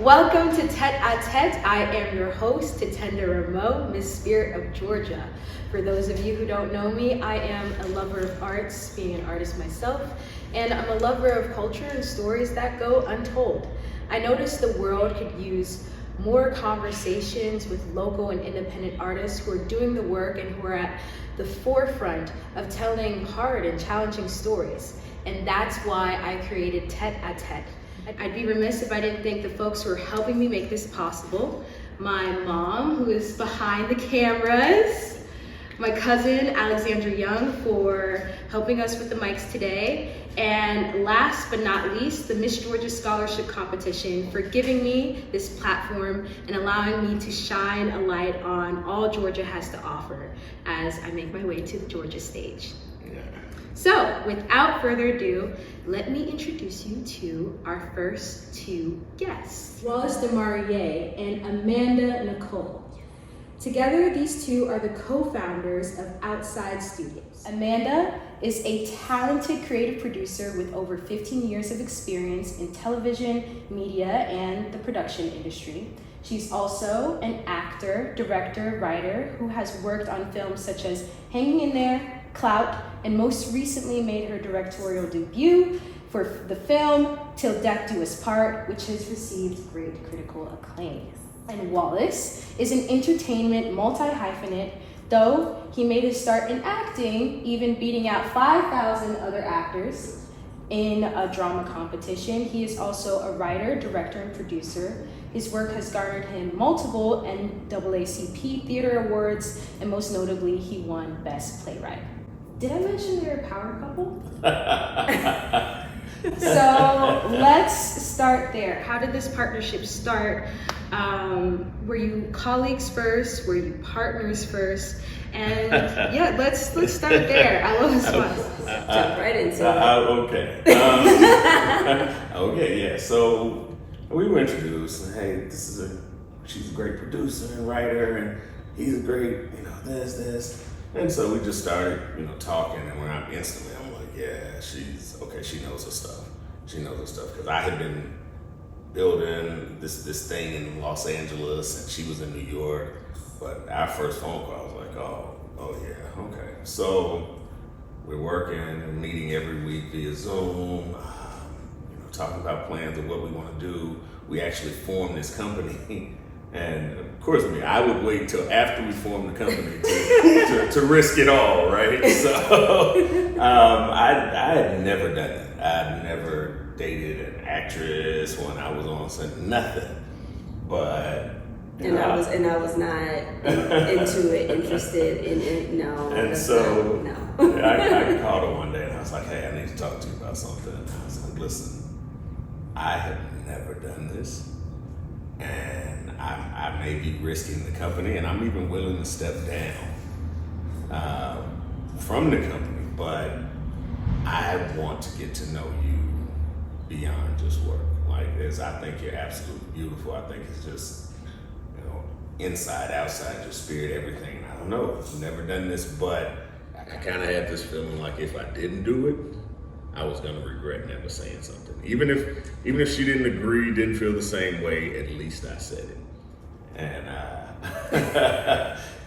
Welcome to Tête-à-Tête. I am your host, Tatenda Rameau, Miss Spirit of Georgia. For those of you who don't know me, I am a lover of arts, being an artist myself, and I'm a lover of culture and stories that go untold. I noticed the world could use more conversations with local and independent artists who are doing the work and who are at the forefront of telling hard and challenging stories. And that's why I created Tête-à-Tête. I'd be remiss if I didn't thank the folks who are helping me make this possible. My mom, who is behind the cameras, my cousin, Alexandra Young, for helping us with the mics today, and last but not least, the Miss Georgia Scholarship Competition for giving me this platform and allowing me to shine a light on all Georgia has to offer as I make my way to the Georgia stage. So, without further ado, let me introduce you to our first two guests, Wallace Demarria and Amanda Niqole. Together, these two are the co-founders of Outside Studios. Amanda is a talented creative producer with over 15 years of experience in television, media, and the production industry. She's also an actor, director, writer who has worked on films such as Hanging in There, Clout, and most recently made her directorial debut for the film Till Death Do Us Part, which has received great critical acclaim. And Wallace is an entertainment multi-hyphenate, though he made his start in acting, even beating out 5,000 other actors in a drama competition. He is also a writer, director, and producer. His work has garnered him multiple NAACP theater awards, and most notably, he won Best Playwright. Did I mention they're a power couple? So let's start there. How did this partnership start? Were you colleagues first? Were you partners first? And yeah, let's start there. I love this one. Jump right into it. Okay. Okay, yeah. So we were introduced. Hey, she's a great producer and writer, and he's a great, this. And so we just started, talking, and when I'm instantly, I'm like, yeah, she knows her stuff. She knows her stuff, because I had been building this thing in Los Angeles, and she was in New York. But our first phone call, I was like, oh yeah, okay. So we're working and meeting every week via Zoom, talking about plans of what we want to do. We actually formed this company. And of course, I would wait until after we formed the company to risk it all, right? So I had never done that. I had never dated an actress when I was on set, nothing. But I was not into it, interested in it. No. And so no. I called her one day and I was like, hey, I need to talk to you about something. And I was like, listen, I have never done this. And I may be risking the company, and I'm even willing to step down from the company, but I want to get to know you beyond just work. I think you're absolutely beautiful. I think it's just, inside, outside, your spirit, everything. I don't know. I've never done this, but I kind of had this feeling like if I didn't do it, I was gonna regret never saying something. Even if she didn't agree, didn't feel the same way, at least I said it. And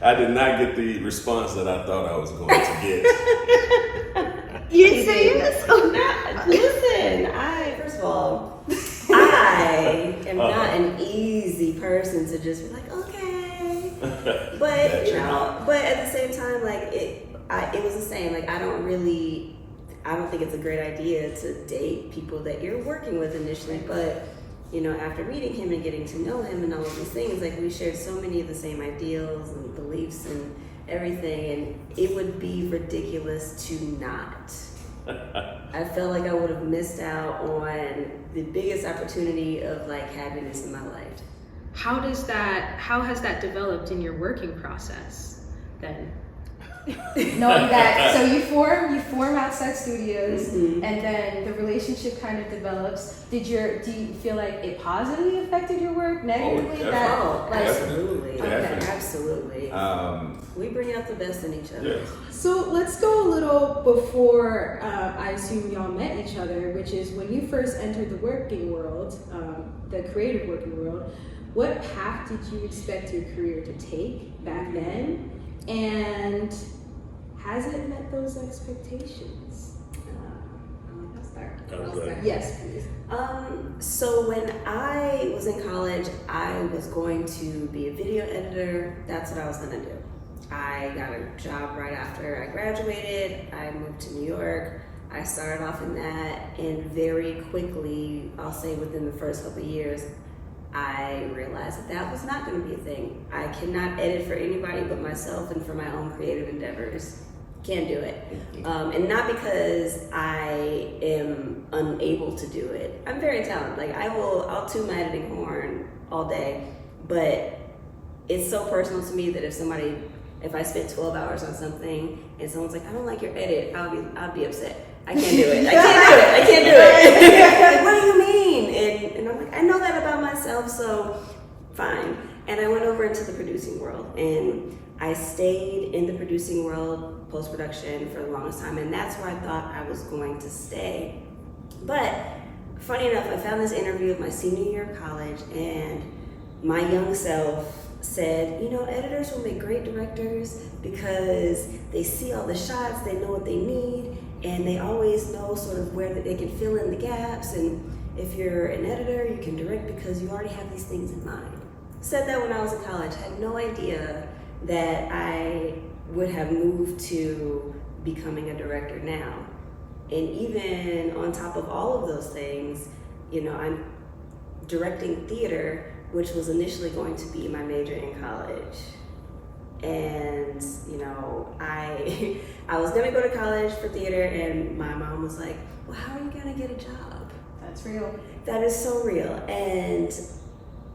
I did not get the response that I thought I was going to get. You didn't say yes? Listen, first of all, I am not an easy person to just be like, okay. But but at the same time, it was the same. I don't think it's a great idea to date people that you're working with initially, but after meeting him and getting to know him and all of these things, we shared so many of the same ideals and beliefs and everything, and it would be ridiculous to not. I felt like I would have missed out on the biggest opportunity of happiness in my life. How has that developed in your working process then? Knowing that, so you form outside studios, Mm-hmm. and then the relationship kind of develops. Do you feel like it positively affected your work, negatively? Absolutely. Definitely. Absolutely. We bring out the best in each other. Yes. So let's go a little before I assume y'all met each other, which is when you first entered the working world, the creative working world. What path did you expect your career to take back then? And has it met those expectations? I'll start. Yes, please. So when I was in college, I was going to be a video editor. That's what I was gonna do. I got a job right after I graduated. I moved to New York. I started off in that, and very quickly, I'll say within the first couple of years, I realized that was not going to be a thing. I cannot edit for anybody but myself and for my own creative endeavors. Can't do it. And not because I am unable to do it. I'm very talented. Like I'll tune my editing horn all day, but it's so personal to me that if I spent 12 hours on something and someone's like, I don't like your edit, I'll be upset. I can't do it. I can't do it. Like, what do you mean? And I'm like, I know that about myself, so fine. And I went over into the producing world, and I stayed in the producing world, post-production, for the longest time, and that's where I thought I was going to stay. But funny enough, I found this interview of my senior year of college, and my young self said, editors will make great directors because they see all the shots, they know what they need, and they always know sort of where they can fill in the gaps. And if you're an editor, you can direct because you already have these things in mind. Said that when I was in college. Had no idea that I would have moved to becoming a director now. And even on top of all of those things, I'm directing theater, which was initially going to be my major in college. And, I was gonna go to college for theater, and my mom was like, well, how are you gonna get a job? That's real. That is so real. And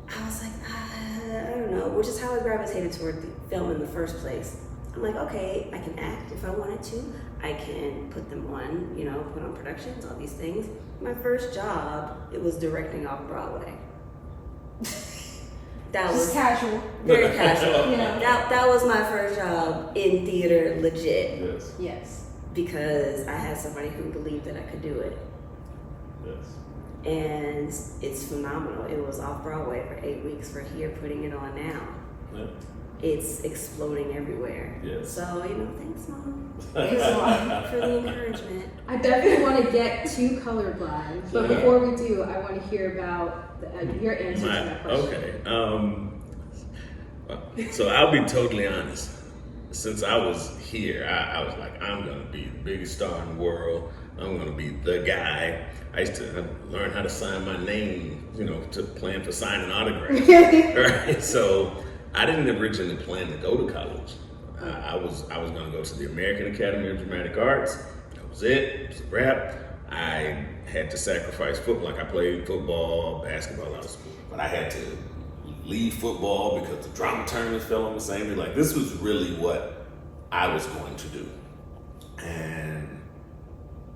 I was like, I don't know, which is how I gravitated toward the film in the first place. I'm like, okay, I can act if I wanted to. I can put them on, put on productions, all these things. My first job, it was directing off-Broadway. That was casual. Very casual. That was my first job in theater, legit. Yes. Because I had somebody who believed that I could do it. Yes. And it's phenomenal. It was off-Broadway for 8 weeks. We're here putting it on now. Yeah. It's exploding everywhere. Yes. So, thanks, Mom. Thanks, Mom. For the encouragement. I definitely want to get to colorblind, but before we do, I want to hear about your answer to that question. Okay. So I'll be totally honest. Since I was here, I was like, I'm going to be the biggest star in the world. I'm going to be the guy. I used to learn how to sign my name, to plan for signing autographs. Right? So I didn't originally plan to go to college. I was going to go to the American Academy of Dramatic Arts. That was it. It was a wrap. I had to sacrifice football. Like I played football, basketball out of school, but I had to leave football because the drama tournament fell on the same day. Like this was really what I was going to do. And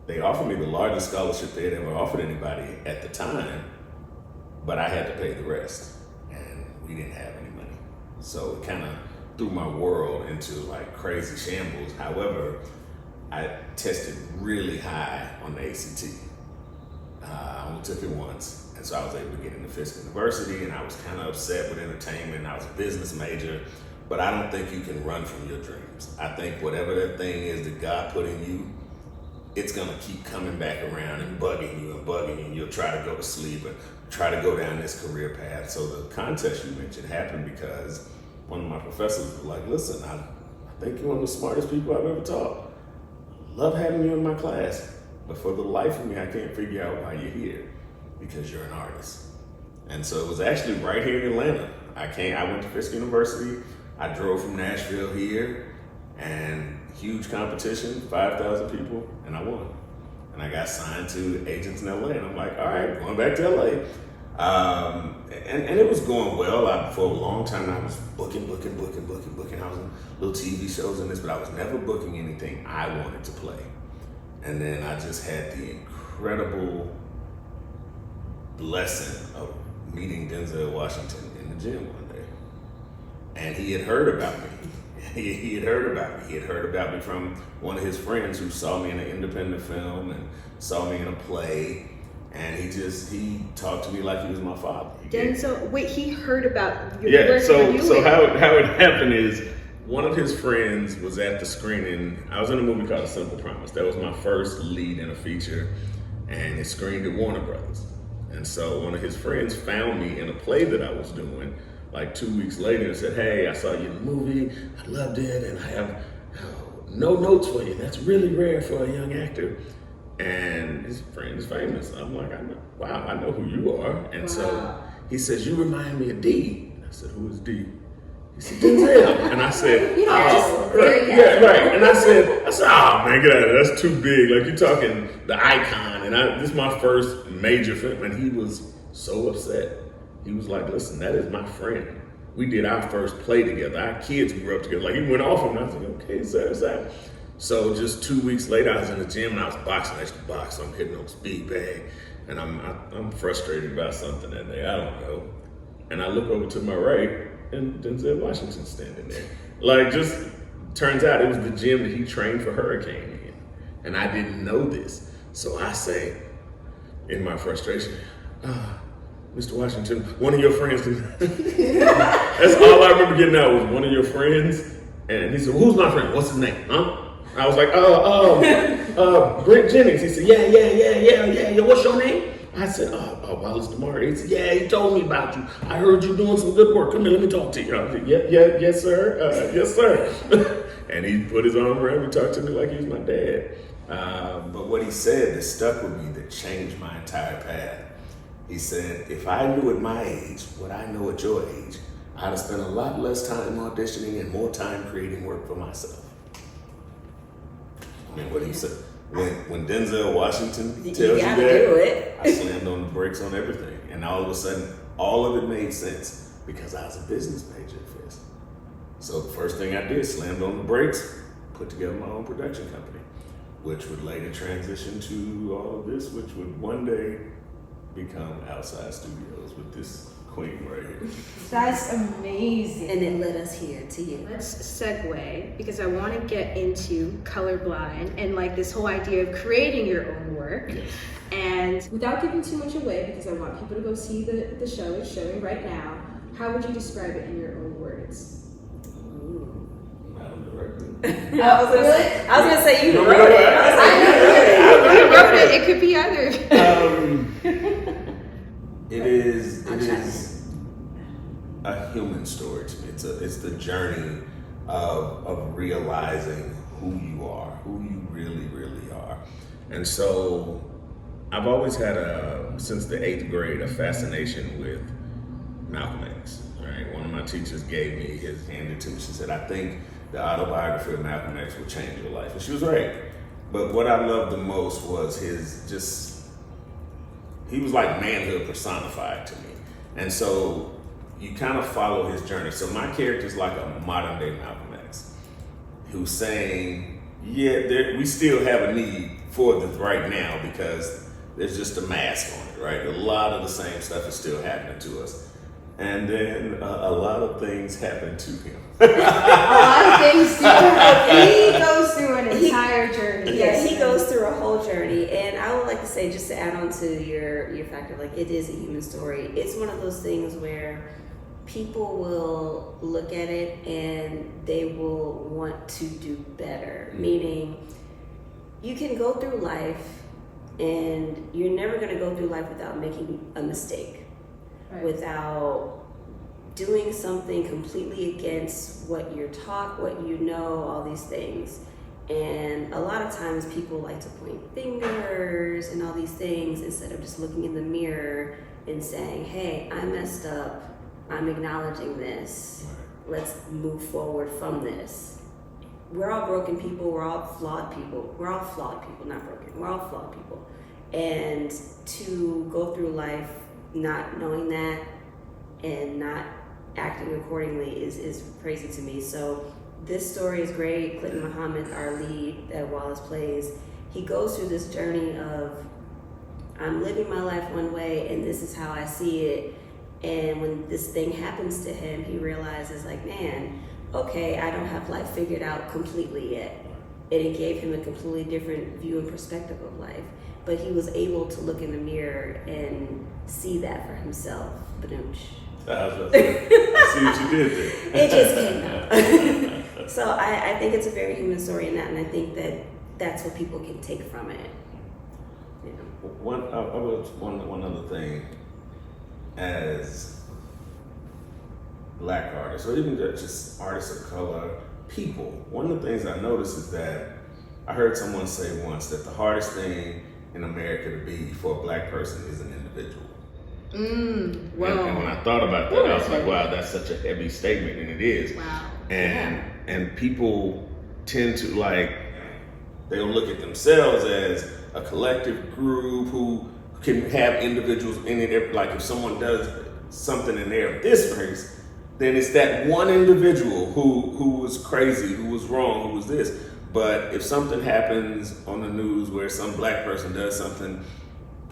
they offered me the largest scholarship they had ever offered anybody at the time, but I had to pay the rest, and we didn't have any money. So it kind of threw my world into like crazy shambles. However, I tested really high on the ACT. I only took it once, and so I was able to get into Fisk University, and I was kind of upset with entertainment. I was a business major, but I don't think you can run from your dreams. I think whatever that thing is that God put in you, it's gonna keep coming back around and bugging you, and you'll try to go to sleep and try to go down this career path. So the contest you mentioned happened because one of my professors was like, listen, I think you're one of the smartest people I've ever taught. Love having you in my class, but for the life of me, I can't figure out why you're here, because you're an artist. And so it was actually right here in Atlanta. I went to Fisk University. I drove from Nashville here, and huge competition, 5,000 people, and I won. And I got signed to agents in LA, and I'm like, all right, going back to LA. And it was going well. For a long time, I was booking. I was in little TV shows and this, but I was never booking anything I wanted to play. And then I just had the incredible blessing of meeting Denzel Washington in the gym one day. And he had heard about me. He had heard about me. He had heard about me from one of his friends who saw me in an independent film and saw me in a play. And he talked to me like he was my father. Denzel, wait, he heard about your Yeah, work. so how it happened is one of his friends was at the screening. I was in a movie called A Simple Promise. That was my first lead in a feature, and it screened at Warner Brothers. And so one of his friends found me in a play that I was doing like 2 weeks later and said, "Hey, I saw you in the movie. I loved it, and I have no notes for you. That's really rare for a young actor." And his friend is famous. I'm like, I know who you are. And so he says, "You remind me of D." And I said, "Who is D?" He said, "Denzel." And I said, right. And I said, "Oh man, get out of there. That's too big. Like, you're talking the icon." And this is my first major film. And he was so upset. He was like, "Listen, that is my friend. We did our first play together. Our kids grew up together." Like, he went off him. And I was like, "Okay, sir." So just 2 weeks later, I was in the gym and I was boxing. I used to box. I'm hitting on speed bag, and I'm frustrated about something that day. I don't know. And I look over to my right, and Denzel Washington standing there. Like, just turns out it was the gym that he trained for Hurricane in, and I didn't know this. So I say, in my frustration, "Mr. Washington, one of your friends." That's all I remember getting out was "one of your friends," and he said, "Who's my friend? What's his name? Huh?" I was like, Brent Jennings." He said, yeah. "What's your name?" I said, Wallace Demarria." He said, "Yeah, he told me about you. I heard you doing some good work. Come here, let me talk to you." I was like, yes, sir. Yes, sir. And he put his arm around me, talked to me like he was my dad. But what he said that stuck with me, that changed my entire path. He said, "If I knew at my age what I know at your age, I'd have spent a lot less time auditioning and more time creating work for myself." I mean, what he said. When Denzel Washington tells you that, I slammed on the brakes on everything. And all of a sudden, all of it made sense because I was a business major at first. So the first thing I did, slammed on the brakes, put together my own production company, which would later transition to all of this, which would one day become Outside Studios with this queen right here. That's amazing. And it led us here to you. Let's segue, because I want to get into colorblind and like this whole idea of creating your own work. Yes. And without giving too much away, because I want people to go see the show, it's showing right now, how would you describe it in your own words? I was gonna say you wrote it. I wrote it. It could be either. It is a human story to me. It's the journey of realizing who you are, who you really, really are. And so I've always had since the 8th grade, a fascination with Malcolm X, right? One of my teachers gave me his handed to me. She said, "I think the autobiography of Malcolm X will change your life." And she was right. But what I loved the most was he was like manhood personified to me. And so you kind of follow his journey. So my character's like a modern day Malcolm X, who's saying, we still have a need for this right now because there's just a mask on it, right? A lot of the same stuff is still happening to us. And then a lot of things happen to him. A lot of things he goes through an entire journey. Yes, he goes through a whole journey. And I would like to say, just to add on to your factor, like, it is a human story. It's one of those things where people will look at it and they will want to do better. Meaning, you can go through life and you're never going to go through life without making a mistake. Right. Without doing something completely against what you're taught, what you know, all these things. And a lot of times people like to point fingers and all these things instead of just looking in the mirror and saying, "Hey, I messed up. I'm acknowledging this. Let's move forward from this." We're all broken people. We're all flawed people. We're all flawed people, not broken. We're all flawed people. And to go through life not knowing that and not acting accordingly is crazy to me. So this story is great. Clinton Muhammad, our lead that Wallace plays, he goes through this journey of, I'm living my life one way and this is how I see it. And when this thing happens to him, he realizes like, man, okay, I don't have life figured out completely yet. And it gave him a completely different view and perspective of life. But he was able to look in the mirror and see that for himself. Badooch. I was about to say, I see what you did there. It just came out. So I think it's a very human story in that, and I think that that's what people can take from it. You know? One other thing, as Black artists, or even just artists of color, people, one of the things I noticed is that I heard someone say once that the hardest thing in America to be for a Black person is an individual. Wow. And when I thought about that, I was like, wow, that's such a heavy statement, and it is. Wow. And people tend to, like, they'll look at themselves as a collective group who can have individuals in it. Like if someone does something and they're of this race, then it's that one individual who was crazy, who was wrong, who was this. But if something happens on the news where some Black person does something,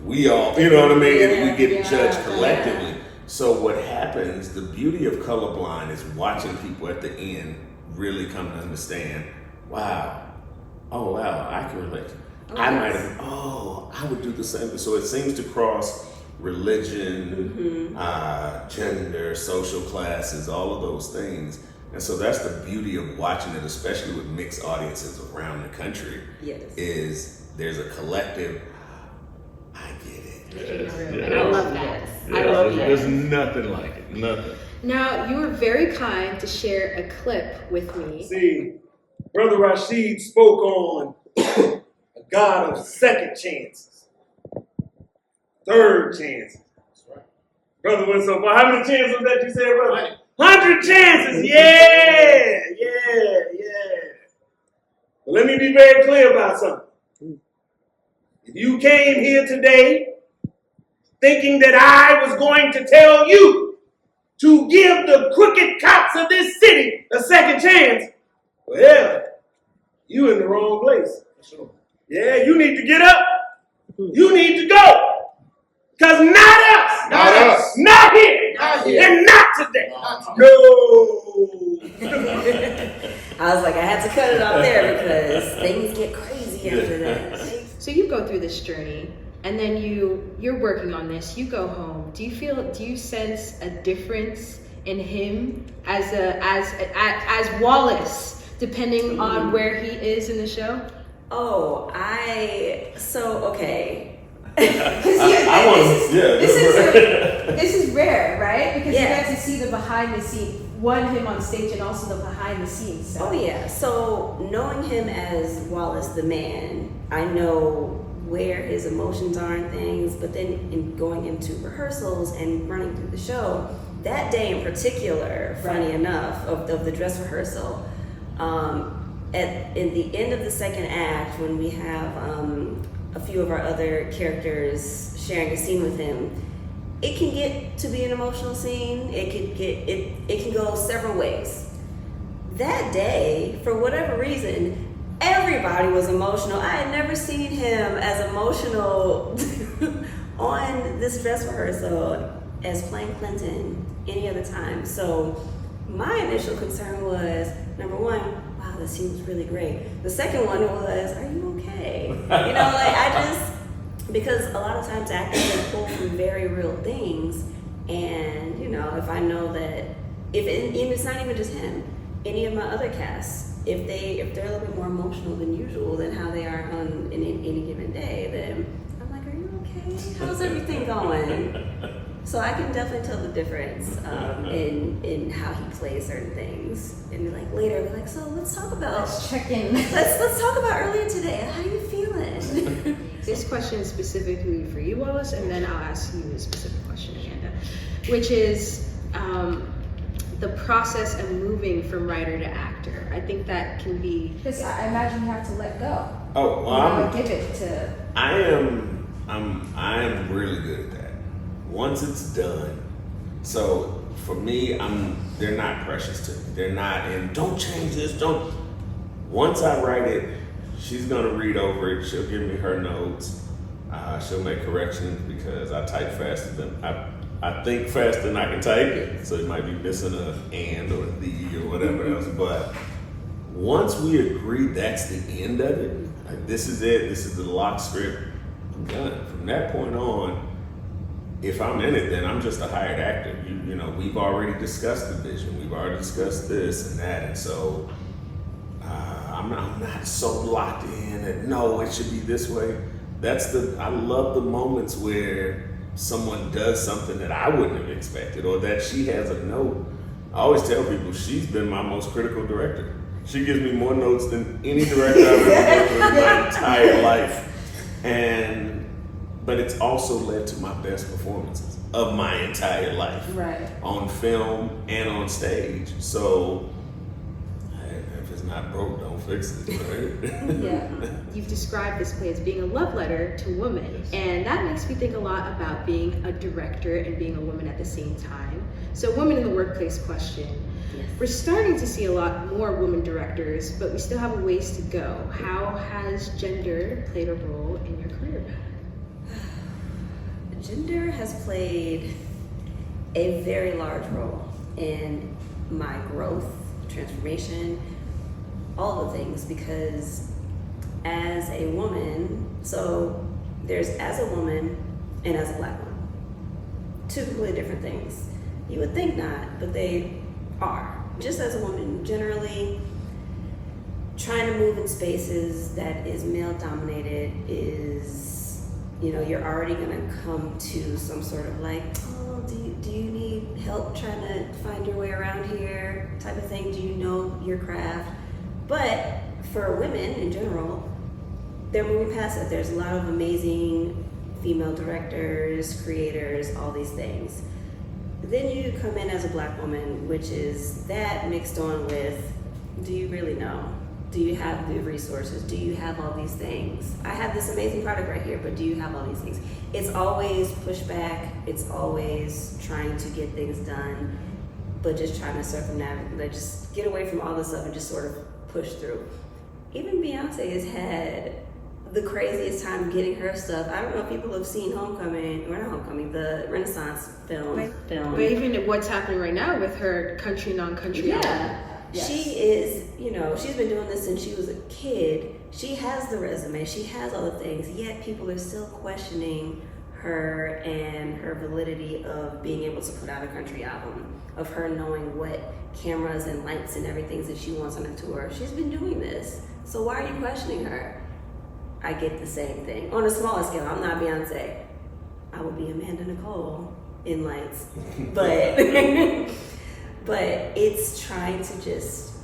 we all, you know what I mean? And we get judged collectively. So what happens, the beauty of colorblind is watching people at the end really come to understand, wow, oh wow, I can relate. I might have, I would do the same. So it seems to cross religion, gender, social classes, all of those things. And so that's the beauty of watching it, especially with mixed audiences around the country, is there's a collective, I get it. And I love that. I love that. There's nothing like it, nothing. Now, you were very kind to share a clip with me. See, Brother Rashid spoke on a God of second chances, third chances. That's right. Brother went so far. How many chances that you said, brother? 100 chances. Yeah. But let me be very clear about something. If you came here today thinking that I was going to tell you to give the crooked cops of this city a second chance, well, you in the wrong place. Sure. Yeah, you need to get up. You need to go. Because not us. Not here. And not today. No. I was like, I had to cut it off there because things get crazy after that. So you go through this journey, and then you're working on this. You go home. Do you sense a difference in him as Wallace, depending on where he is in the show? Okay. This is rare, right? Because you get to see the behind the scenes, him on stage and also the behind the scenes. So. Oh yeah. So knowing him as Wallace the man, I know where his emotions are and things, but then in going into rehearsals and running through the show, that day in particular, funny enough, of the dress rehearsal, in the end of the second act, when we have a few of our other characters sharing a scene with him, it can get to be an emotional scene. It can go several ways. That day, for whatever reason, everybody was emotional. I had never seen him as emotional on this dress rehearsal as playing Clinton any other time. So my initial concern was, number one, wow, this scene was really great. The second one was, are you okay? Because a lot of times actors can pull from very real things, and if I know that, if it's not even just him, any of my other casts, if they're a little bit more emotional than usual than how they are on any given day, then I'm like, are you okay? How's everything going? So I can definitely tell the difference in how he plays certain things. And later, we're like, so let's talk about. Let's check in. Let's talk about earlier today. How are you feeling? This question is specifically for you, Wallace, and then I'll ask you a specific question, Amanda, which is the process of moving from writer to actor. I think that can be, because I imagine you have to let go. Oh, well, give it to. I am really good at that. once it's done, so for me, they're not precious to me. They're not in, don't change this, don't. Once I write it, she's gonna read over it, she'll give me her notes, she'll make corrections because I type faster than, I think faster than I can type, so it might be missing a and or a the or whatever else, but once we agree that's the end of it, like this is it, this is the lock script, I'm done. From that point on, if I'm in it, then I'm just a hired actor. You know, we've already discussed the vision, we've already discussed this and that, and so I'm not so locked in that no, it should be this way. I love the moments where someone does something that I wouldn't have expected, or that she has a note. I always tell people she's been my most critical director. She gives me more notes than any director I've ever worked with in my entire life. But it's also led to my best performances of my entire life. Right. On film and on stage. So if it's not broke, don't fix it, right? Yeah. You've described this play as being a love letter to women. Yes. And that makes me think a lot about being a director and being a woman at the same time. So women in the workplace question. Yes. We're starting to see a lot more women directors, but we still have a ways to go. How has gender played a role in your career path? Gender has played a very large role in my growth, transformation, all the things, because as a woman, so there's as a woman and as a Black woman, two completely different things. You would think not, but they are. Just as a woman, generally, trying to move in spaces that is male dominated is, you know, you're already gonna come to some sort of like, oh, do you need help trying to find your way around here type of thing? Do you know your craft? But for women in general, they're moving past it. There's a lot of amazing female directors, creators, all these things. But then you come in as a Black woman, which is that mixed on with, do you really know? Do you have the resources? Do you have all these things? I have this amazing product right here, but do you have all these things? It's always pushback. It's always trying to get things done, but just trying to circumnavigate, like just get away from all this stuff and just sort of push through. Even Beyonce has had the craziest time getting her stuff. I don't know if people have seen the Renaissance film. But even what's happening right now with her country, non-country album. Yes. She is, you know, she's been doing this since she was a kid. She has the resume, she has all the things, yet people are still questioning her and her validity of being able to put out a country album, of her knowing what cameras and lights and everything that she wants on a tour. She's been doing this, so why are you questioning her? I get the same thing. On a smaller scale, I'm not Beyonce. I will be Amanda Niqole in lights, but... But it's trying to just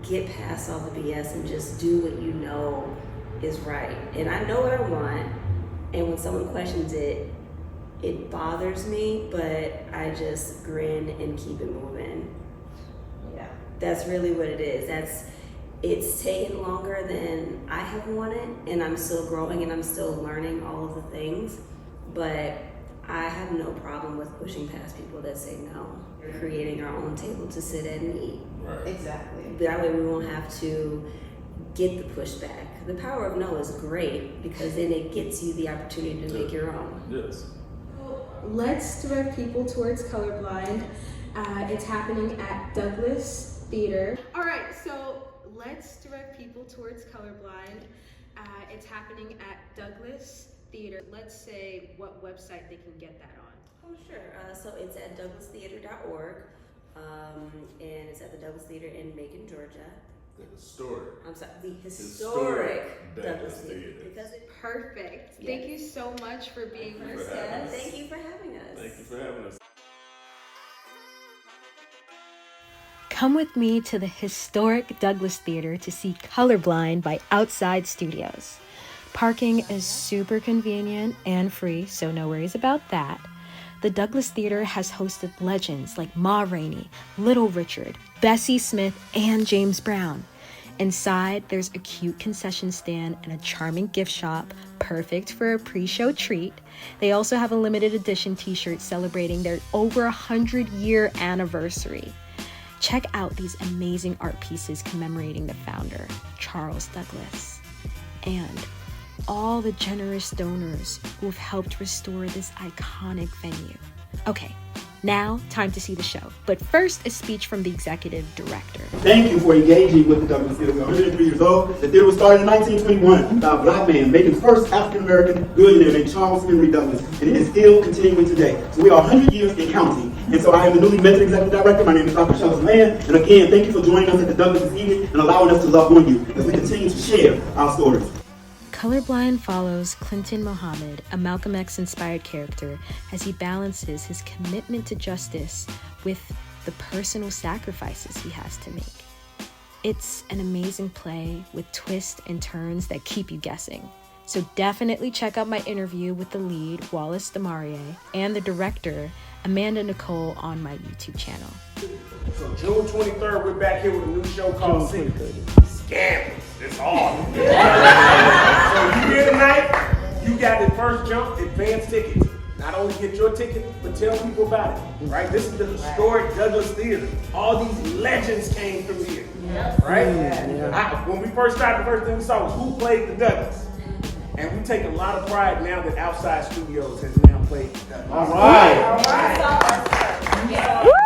get past all the BS and just do what you know is right. And I know what I want, and when someone questions it, it bothers me, but I just grin and keep it moving. Yeah. That's really what it is. It's taken longer than I have wanted, and I'm still growing and I'm still learning all of the things, but I have no problem with pushing past people that say no. We're creating our own table to sit at and eat. Right. Exactly. That way we won't have to get the pushback. The power of no is great because then it gets you the opportunity to make your own. Yes. Let's direct people towards Colorblind. It's happening at Douglas Theater. All right, so let's direct people towards Colorblind. It's happening at Douglas Theater. Let's say what website they can get that on. Oh, sure. So it's at douglastheater.org, and it's at the Douglas Theater in Macon, Georgia. The historic. I'm sorry, the historic Douglas Theater. Because it's perfect. Yes. Thank you so much for being our guest. Thank you for having us. Thank you for having us. Come with me to the historic Douglas Theater to see Colorblind by Outside Studios. Parking is super convenient and free, so no worries about that. The Douglas Theater has hosted legends like Ma Rainey, Little Richard, Bessie Smith, and James Brown. Inside, there's a cute concession stand and a charming gift shop, perfect for a pre-show treat. They also have a limited edition t-shirt celebrating their over 100-year anniversary. Check out these amazing art pieces commemorating the founder, Charles Douglas, and all the generous donors who have helped restore this iconic venue. Okay, now time to see the show. But first, a speech from the executive director. Thank you for engaging with the Douglas Theater. We're 103 years old. The theater was started in 1921 by a black man, making the first African-American billionaire named Charles Henry Douglas, and it is still continuing today. So we are 100 years in counting. And so I am the newly minted executive director. My name is Dr. Shelton Mann. And again, thank you for joining us at the Douglas this evening and allowing us to love on you as we continue to share our stories. Colorblind follows Clinton Mohammed, a Malcolm X-inspired character, as he balances his commitment to justice with the personal sacrifices he has to make. It's an amazing play with twists and turns that keep you guessing. So definitely check out my interview with the lead, Wallace Demarria, and the director, Amanda Niqole, on my YouTube channel. So June 23rd, we're back here with a new show called Scandalous. It's hard. So you here tonight, you got the first jump, advance tickets. Not only get your ticket, but tell people about it, right? This is the historic Douglas Theater. All these legends came from here, right? When we first started, the first thing we saw was who played the Douglas. And we take a lot of pride now that Outside Studios has now played the Douglas. All right. Woo!